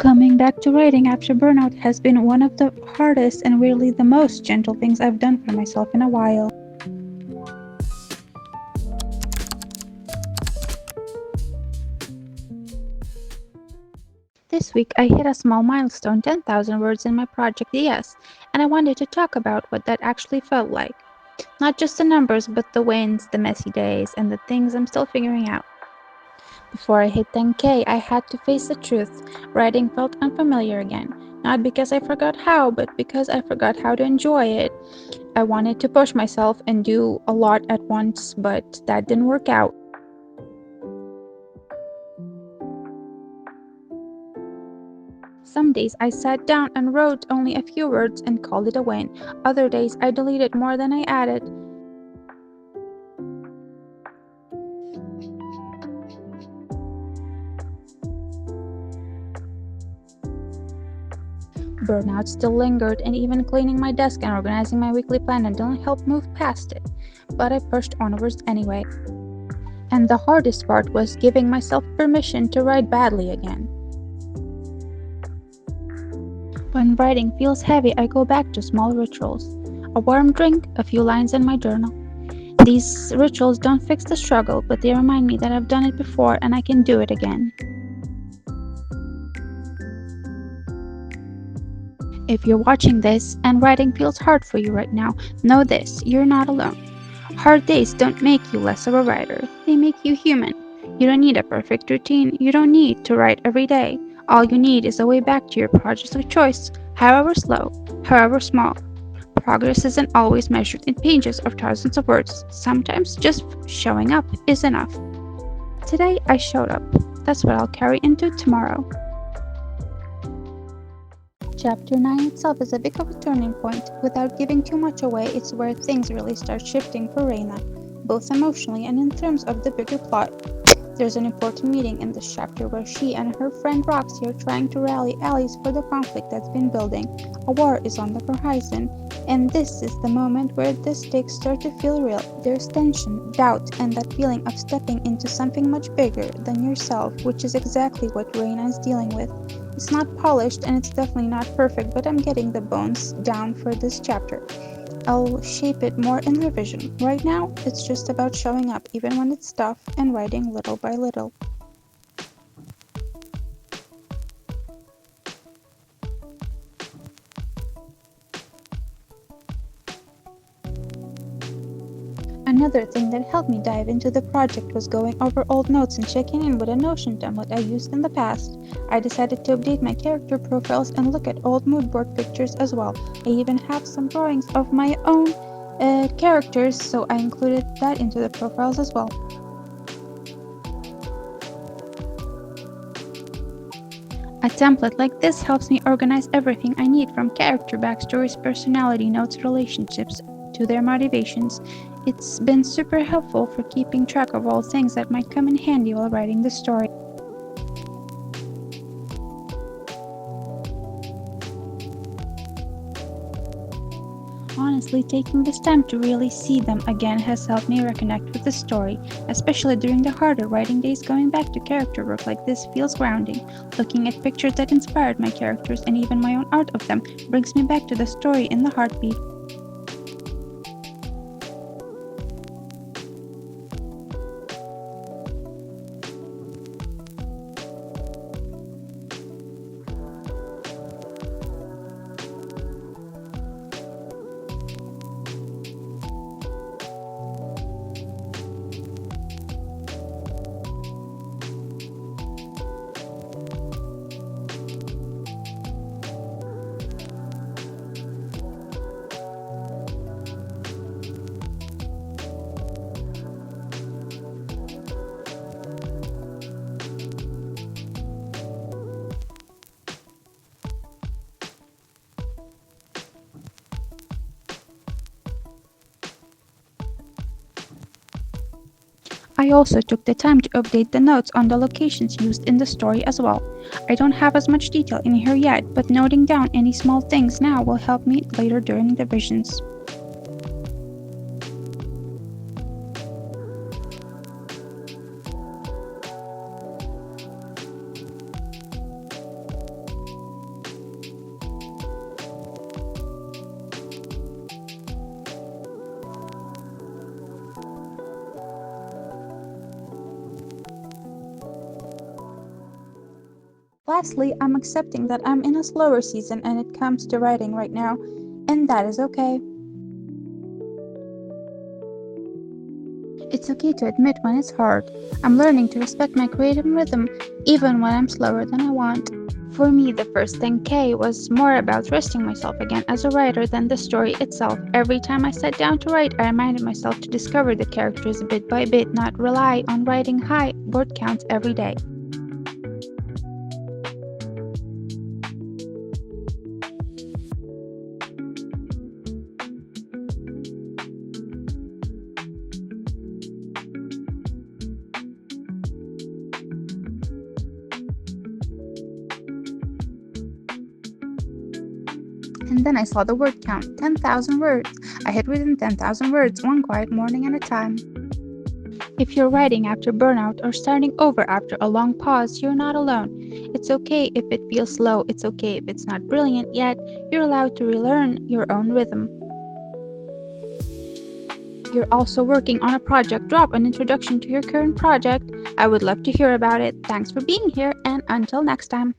Coming back to writing after burnout has been one of the hardest and really the most gentle things I've done for myself in a while. This week I hit a small milestone, 10,000 words in my project DS, and I wanted to talk about what that actually felt like. Not just the numbers, but the wins, the messy days, and the things I'm still figuring out. Before I hit 10K, I had to face the truth. Writing felt unfamiliar again. Not because I forgot how, but because I forgot how to enjoy it. I wanted to push myself and do a lot at once, but that didn't work out. Some days I sat down and wrote only a few words and called it a win. Other days I deleted more than I added. Burnout still lingered, and even cleaning my desk and organizing my weekly planner didn't help move past it. But I pushed onwards anyway. And the hardest part was giving myself permission to write badly again. When writing feels heavy, I go back to small rituals. A warm drink, a few lines in my journal. These rituals don't fix the struggle, but they remind me that I've done it before and I can do it again. If you're watching this and writing feels hard for you right now, know this: you're not alone. Hard days don't make you less of a writer, they make you human. You don't need a perfect routine, you don't need to write every day. All you need is a way back to your project of choice, however slow, however small. Progress isn't always measured in pages or thousands of words. Sometimes just showing up is enough. Today I showed up. That's what I'll carry into tomorrow. Chapter 9 itself is a bit of a turning point. Without giving too much away, it's where things really start shifting for Reina, both emotionally and in terms of the bigger plot. There's an important meeting in this chapter where she and her friend Roxy are trying to rally allies for the conflict that's been building. A war is on the horizon, and this is the moment where the stakes start to feel real. There's tension, doubt, and that feeling of stepping into something much bigger than yourself, which is exactly what Reina is dealing with. It's not polished and it's definitely not perfect, but I'm getting the bones down for this chapter. I'll shape it more in revision. Right now, it's just about showing up even when it's tough and writing little by little. Another thing that helped me dive into the project was going over old notes and checking in with a Notion template I used in the past. I decided to update my character profiles and look at old mood board pictures as well. I even have some drawings of my own characters, so I included that into the profiles as well. A template like this helps me organize everything I need, from character backstories, personality notes, relationships, to their motivations. It's been super helpful for keeping track of all things that might come in handy while writing the story. Honestly, taking this time to really see them again has helped me reconnect with the story, especially during the harder writing days. Going back to character work like this feels grounding. Looking at pictures that inspired my characters and even my own art of them brings me back to the story in the heartbeat. I also took the time to update the notes on the locations used in the story as well. I don't have as much detail in here yet, but noting down any small things now will help me later during the visions. Lastly, I'm accepting that I'm in a slower season and it comes to writing right now, and that is okay. It's okay to admit when it's hard. I'm learning to respect my creative rhythm even when I'm slower than I want. For me, the first 10K was more about trusting myself again as a writer than the story itself. Every time I sat down to write, I reminded myself to discover the characters bit by bit, not rely on writing high word counts every day. And then I saw the word count 10,000 words. I had written 10,000 words one quiet morning at a time. If you're writing after burnout or starting over after a long pause, you're not alone. It's okay if it feels slow, it's okay if it's not brilliant yet. You're allowed to relearn your own rhythm. You're also working on a project, drop an introduction to your current project. I would love to hear about it. Thanks for being here, and until next time.